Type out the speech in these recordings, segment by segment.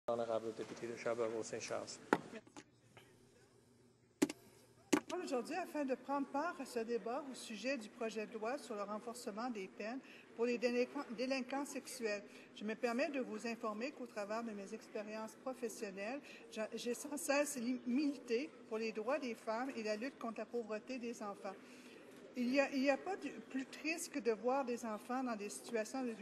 Honorable député de Scarborough-Saint-Charles. Aujourd'hui, afin de prendre part à ce débat au sujet du projet de loi sur le renforcement des peines pour les délinquants sexuels, je me permets de vous informer qu'au travers de mes expériences professionnelles, j'ai sans cesse milité pour les droits des femmes et la lutte contre la pauvreté des enfants. Il n'y a pas de plus triste que de voir des enfants dans des situations de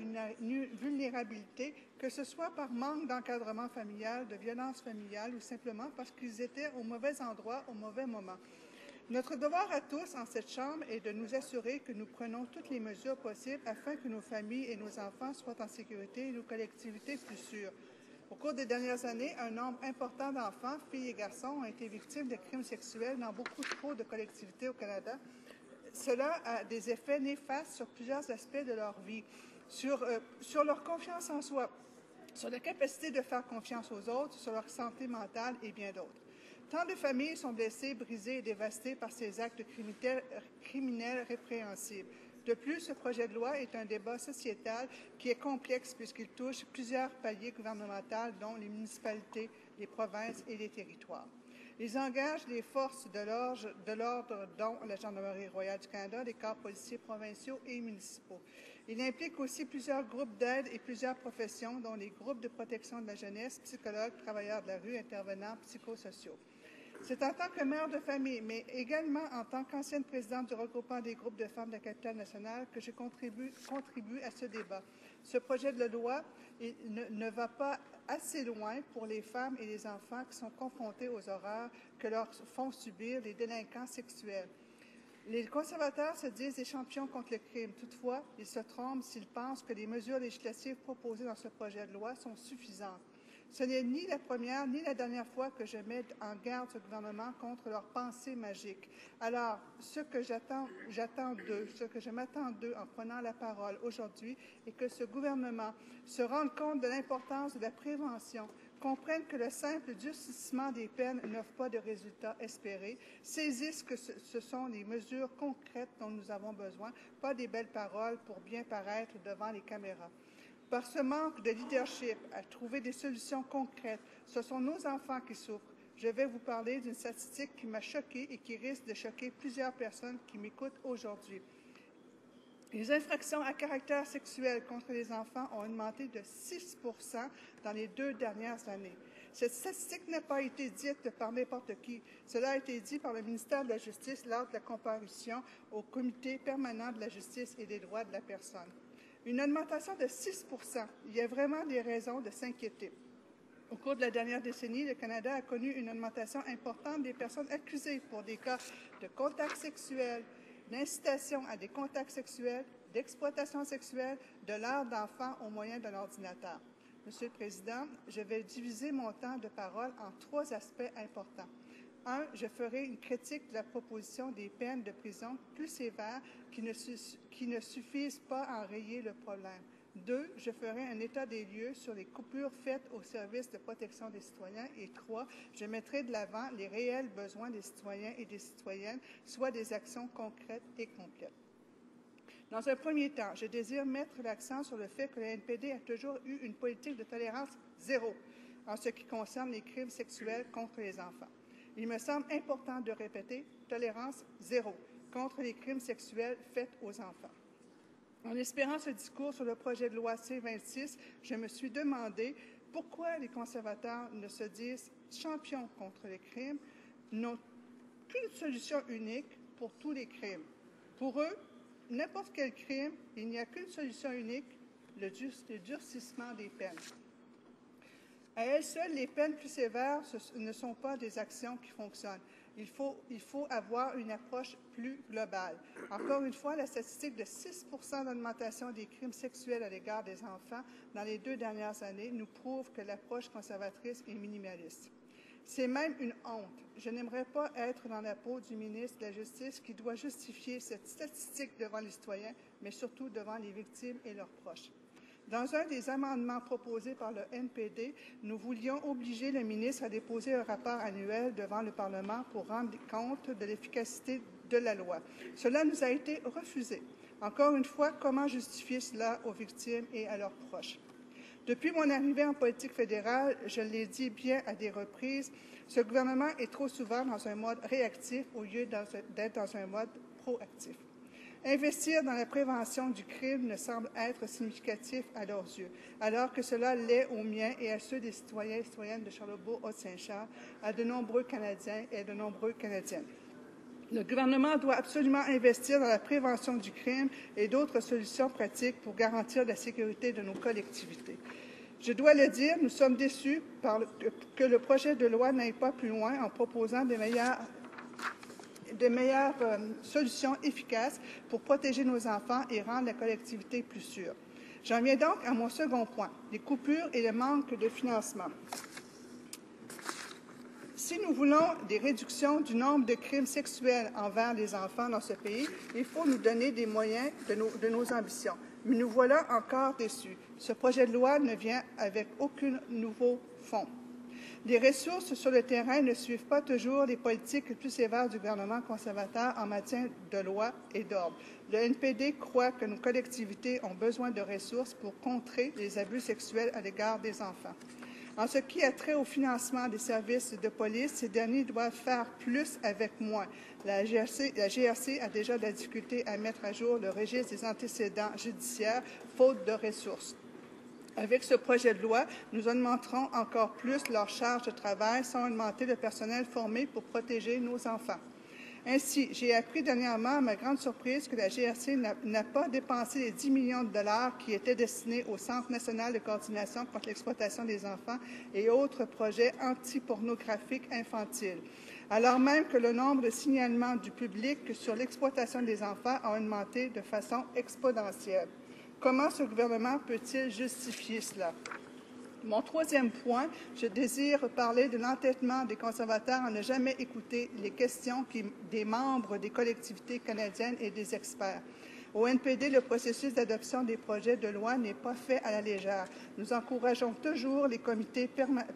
vulnérabilité, que ce soit par manque d'encadrement familial, de violence familiale ou simplement parce qu'ils étaient au mauvais endroit au mauvais moment. Notre devoir à tous en cette Chambre est de nous assurer que nous prenons toutes les mesures possibles afin que nos familles et nos enfants soient en sécurité et nos collectivités plus sûres. Au cours des dernières années, un nombre important d'enfants, filles et garçons, ont été victimes de crimes sexuels dans beaucoup trop de collectivités au Canada. Cela a des effets néfastes sur plusieurs aspects de leur vie, sur leur confiance en soi, sur la capacité de faire confiance aux autres, sur leur santé mentale et bien d'autres. Tant de familles sont blessées, brisées et dévastées par ces actes criminels répréhensibles. De plus, ce projet de loi est un débat sociétal qui est complexe puisqu'il touche plusieurs paliers gouvernementaux, dont les municipalités, les provinces et les territoires. Il engage les forces de l'ordre, dont la Gendarmerie royale du Canada, les corps policiers provinciaux et municipaux. Il implique aussi plusieurs groupes d'aide et plusieurs professions, dont les groupes de protection de la jeunesse, psychologues, travailleurs de la rue, intervenants psychosociaux. C'est en tant que mère de famille, mais également en tant qu'ancienne présidente du regroupement des groupes de femmes de la capitale nationale, que je contribue à ce débat. Ce projet de loi ne va pas assez loin pour les femmes et les enfants qui sont confrontés aux horreurs que leur font subir les délinquants sexuels. Les conservateurs se disent des champions contre le crime. Toutefois, ils se trompent s'ils pensent que les mesures législatives proposées dans ce projet de loi sont suffisantes. Ce n'est ni la première ni la dernière fois que je mets en garde ce gouvernement contre leurs pensées magiques. Alors, ce que je m'attends d'eux en prenant la parole aujourd'hui est que ce gouvernement se rende compte de l'importance de la prévention, comprennent que le simple durcissement des peines n'offre pas de résultats espérés, saisissent que ce sont des mesures concrètes dont nous avons besoin, pas des belles paroles pour bien paraître devant les caméras. Par ce manque de leadership à trouver des solutions concrètes, ce sont nos enfants qui souffrent. Je vais vous parler d'une statistique qui m'a choquée et qui risque de choquer plusieurs personnes qui m'écoutent aujourd'hui. Les infractions à caractère sexuel contre les enfants ont augmenté de 6 % dans les 2 dernières années. Cette statistique n'a pas été dite par n'importe qui. Cela a été dit par le ministère de la Justice lors de la comparution au Comité permanent de la justice et des droits de la personne. Une augmentation de 6 %. Il y a vraiment des raisons de s'inquiéter. Au cours de la dernière décennie, le Canada a connu une augmentation importante des personnes accusées pour des cas de contacts sexuels, d'incitation à des contacts sexuels, d'exploitation sexuelle, de leurre d'enfants au moyen d'un ordinateur. Monsieur le Président, je vais diviser mon temps de parole en 3 aspects importants. 1. Je ferai une critique de la proposition des peines de prison plus sévères qui ne suffisent pas à enrayer le problème. 2. Je ferai un état des lieux sur les coupures faites au service de protection des citoyens. Et 3. Je mettrai de l'avant les réels besoins des citoyens et des citoyennes, soit des actions concrètes et complètes. Dans un premier temps, je désire mettre l'accent sur le fait que le NPD a toujours eu une politique de tolérance zéro en ce qui concerne les crimes sexuels contre les enfants. Il me semble important de répéter tolérance zéro contre les crimes sexuels faits aux enfants. En espérant ce discours sur le projet de loi C-26, je me suis demandé pourquoi les conservateurs ne se disent champions contre les crimes, n'ont qu'une solution unique pour tous les crimes. Pour eux, n'importe quel crime, il n'y a qu'une solution unique, le durcissement des peines. À elles seules, les peines plus sévères ne sont pas des actions qui fonctionnent. Il faut avoir une approche plus globale. Encore une fois, la statistique de 6 % d'augmentation des crimes sexuels à l'égard des enfants dans les 2 dernières années nous prouve que l'approche conservatrice est minimaliste. C'est même une honte. Je n'aimerais pas être dans la peau du ministre de la Justice qui doit justifier cette statistique devant les citoyens, mais surtout devant les victimes et leurs proches. Dans un des amendements proposés par le NPD, nous voulions obliger le ministre à déposer un rapport annuel devant le Parlement pour rendre compte de l'efficacité de la loi. Cela nous a été refusé. Encore une fois, comment justifier cela aux victimes et à leurs proches? Depuis mon arrivée en politique fédérale, je l'ai dit bien à des reprises, ce gouvernement est trop souvent dans un mode réactif au lieu d'être dans un mode proactif. Investir dans la prévention du crime ne semble être significatif à leurs yeux, alors que cela l'est aux miens et à ceux des citoyens et citoyennes de Charlebourg-Haute-Saint-Charles, à de nombreux Canadiens et à de nombreux Canadiennes. Le gouvernement doit absolument investir dans la prévention du crime et d'autres solutions pratiques pour garantir la sécurité de nos collectivités. Je dois le dire, nous sommes déçus que le projet de loi n'aille pas plus loin en proposant de meilleures solutions efficaces pour protéger nos enfants et rendre la collectivité plus sûre. J'en viens donc à mon second point, les coupures et le manque de financement. Si nous voulons des réductions du nombre de crimes sexuels envers les enfants dans ce pays, il faut nous donner des moyens de nos ambitions. Mais nous voilà encore déçus. Ce projet de loi ne vient avec aucun nouveau fonds. Les ressources sur le terrain ne suivent pas toujours les politiques les plus sévères du gouvernement conservateur en matière de loi et d'ordre. Le NPD croit que nos collectivités ont besoin de ressources pour contrer les abus sexuels à l'égard des enfants. En ce qui a trait au financement des services de police, ces derniers doivent faire plus avec moins. La GRC a déjà de la difficulté à mettre à jour le registre des antécédents judiciaires, faute de ressources. Avec ce projet de loi, nous augmenterons encore plus leur charge de travail sans augmenter le personnel formé pour protéger nos enfants. Ainsi, j'ai appris dernièrement, à ma grande surprise, que la GRC n'a pas dépensé les 10 millions de dollars qui étaient destinés au Centre national de coordination contre l'exploitation des enfants et autres projets antipornographiques infantiles, alors même que le nombre de signalements du public sur l'exploitation des enfants a augmenté de façon exponentielle. Comment ce gouvernement peut-il justifier cela? Mon troisième point, je désire parler de l'entêtement des conservateurs à ne jamais écouter les questions des membres des collectivités canadiennes et des experts. Au NPD, le processus d'adoption des projets de loi n'est pas fait à la légère. Nous encourageons toujours les comités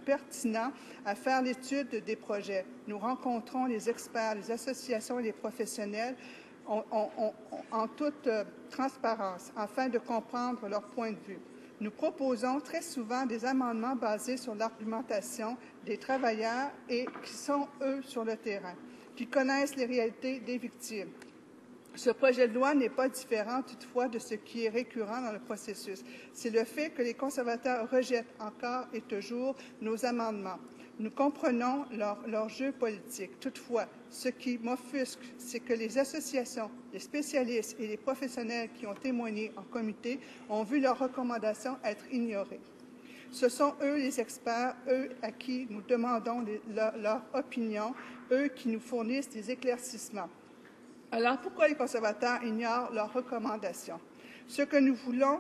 pertinents à faire l'étude des projets. Nous rencontrons les experts, les associations et les professionnels en toute transparence afin de comprendre leur point de vue. Nous proposons très souvent des amendements basés sur l'argumentation des travailleurs et qui sont, eux, sur le terrain, qui connaissent les réalités des victimes. Ce projet de loi n'est pas différent toutefois de ce qui est récurrent dans le processus. C'est le fait que les conservateurs rejettent encore et toujours nos amendements. Nous comprenons leur jeu politique. Toutefois, ce qui m'offusque, c'est que les associations, les spécialistes et les professionnels qui ont témoigné en comité ont vu leurs recommandations être ignorées. Ce sont eux les experts, eux à qui nous demandons leur opinion, eux qui nous fournissent des éclaircissements. Alors, pourquoi les conservateurs ignorent leurs recommandations? Ce que nous voulons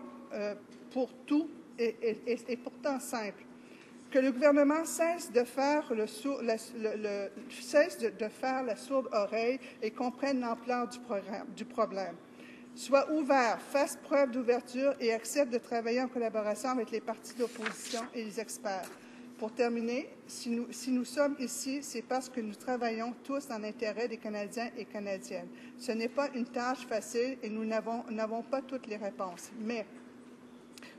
pour tout est pourtant simple. Que le gouvernement cesse de faire la sourde oreille et comprenne l'ampleur du problème. Soit ouvert, fasse preuve d'ouverture et accepte de travailler en collaboration avec les partis d'opposition et les experts. Pour terminer, si nous sommes ici, c'est parce que nous travaillons tous dans l'intérêt des Canadiens et Canadiennes. Ce n'est pas une tâche facile et nous n'avons pas toutes les réponses. Mais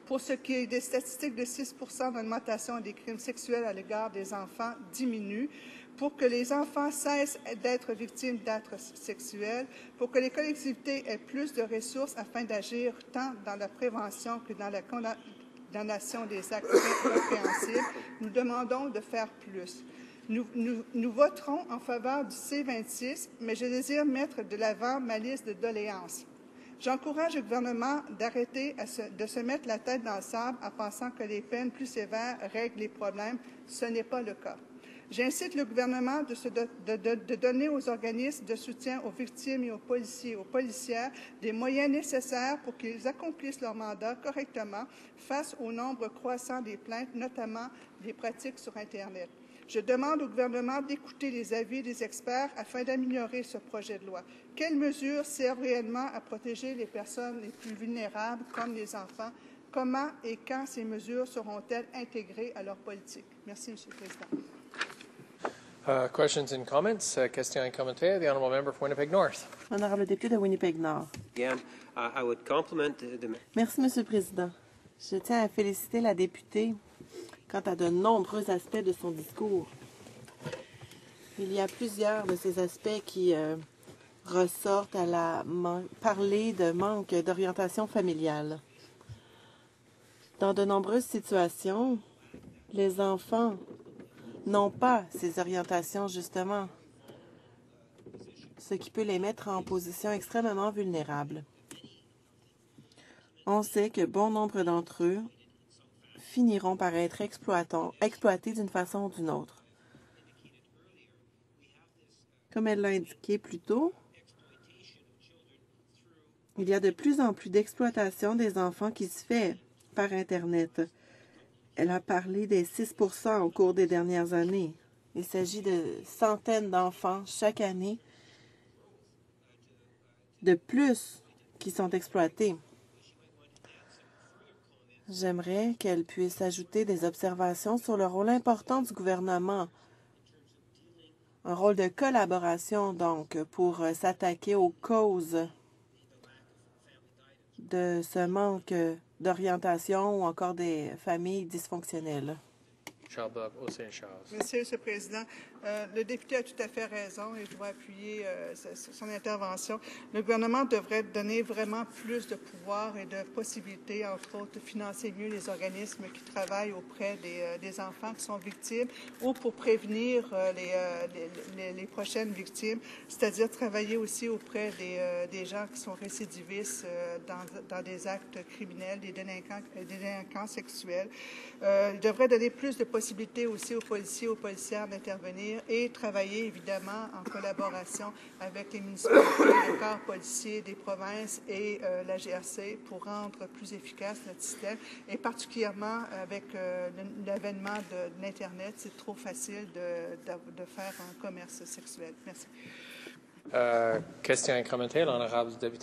pour ce qui est des statistiques de 6 d'augmentation des crimes sexuels à l'égard des enfants diminuent, pour que les enfants cessent d'être victimes d'actes sexuels, pour que les collectivités aient plus de ressources afin d'agir tant dans la prévention que dans la condamnation des actes répréhensibles, nous demandons de faire plus. Nous voterons en faveur du C-26, mais je désire mettre de l'avant ma liste de doléances. J'encourage le gouvernement d'arrêter de se mettre la tête dans le sable en pensant que les peines plus sévères règlent les problèmes. Ce n'est pas le cas. J'incite le gouvernement de donner aux organismes de soutien aux victimes et aux policiers, aux policières, des moyens nécessaires pour qu'ils accomplissent leur mandat correctement face au nombre croissant des plaintes, notamment des pratiques sur Internet. Je demande au gouvernement d'écouter les avis des experts afin d'améliorer ce projet de loi. Quelles mesures servent réellement à protéger les personnes les plus vulnérables, comme les enfants? Comment et quand ces mesures seront-elles intégrées à leur politique? Merci, M. le Président. Questions and comments? Question et commentaire. The honourable member for Winnipeg North. Honorable député de Winnipeg Nord. Again, I would compliment the Merci, M. le Président. Je tiens à féliciter la députée quant à de nombreux aspects de son discours. Il y a plusieurs de ces aspects qui ressortent à parler de manque d'orientation familiale. Dans de nombreuses situations, les enfants n'ont pas ces orientations, justement, ce qui peut les mettre en position extrêmement vulnérable. On sait que bon nombre d'entre eux finiront par être exploités d'une façon ou d'une autre. Comme elle l'a indiqué plus tôt, il y a de plus en plus d'exploitation des enfants qui se fait par Internet. Elle a parlé des 6% au cours des dernières années. Il s'agit de centaines d'enfants chaque année de plus qui sont exploités. J'aimerais qu'elle puisse ajouter des observations sur le rôle important du gouvernement. Un rôle de collaboration, donc, pour s'attaquer aux causes de ce manque d'orientation ou encore des familles dysfonctionnelles. Charles Bob, Océan-Charles. Merci, M. le Président. Le député a tout à fait raison et je dois appuyer son intervention. Le gouvernement devrait donner vraiment plus de pouvoir et de possibilités, entre autres, de financer mieux les organismes qui travaillent auprès des enfants qui sont victimes ou pour prévenir les prochaines victimes, c'est-à-dire travailler aussi auprès des gens qui sont récidivistes dans des actes criminels, des délinquants sexuels. Il devrait donner plus de possibilités aussi aux policiers, aux policières d'intervenir et travailler évidemment en collaboration avec les municipalités, le corps policier des provinces et la GRC pour rendre plus efficace notre système et particulièrement avec l'avènement de l'Internet, c'est trop facile de faire un commerce sexuel. Merci. Question incrémentale, l'honorable député.